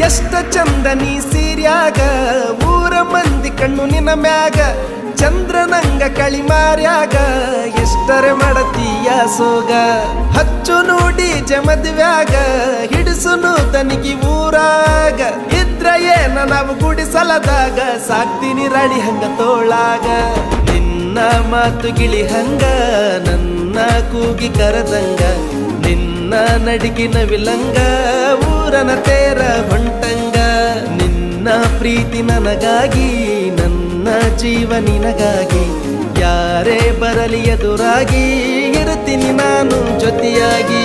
ಎಷ್ಟ ಚಂದ ನೀ ಸೀರ್ಯಾಗ ಊರ ಮಂದಿ ಕಣ್ಣು ನಿನ್ನ ಮ್ಯಾಗ ಚಂದ್ರನಂಗ ಕಳಿಮಾರ್ಯಾಗ ಎಷ್ಟರೆ ಮಾಡತೀಯ ಸೋಗ ಹಚ್ಚು ನೋಡಿ ಜಮದ್ವ್ಯಾಗ ಹಿಡಿಸುನು ತನಿಗಿ ಊರಾಗ ಇದ್ರ ಏನ ನಾವು ಗುಡಿಸಲದಾಗ ಸಾಕ್ತೀನಿ ರಾಡಿ ಹಂಗ ತೋಳಾಗ ನಿನ್ನ ಮಾತು ಗಿಳಿ ಹಂಗ ನನ್ನ ಕೂಗಿ ಕರದಂಗ ನಿನ್ನ ನಡಿಗಿನ ವಿಲಂಗ ಊರನ ತೇರ ಹೊಂಟಂಗ ನಿನ್ನ ಪ್ರೀತಿ ನನಗಾಗಿ ನನ್ನ ಜೀವ ನಿನಗಾಗಿ ಯಾರೇ ಬರಲಿ ಎದುರಾಗಿ ಇರುತ್ತೀನಿ ನಾನು ಜೊತೆಯಾಗಿ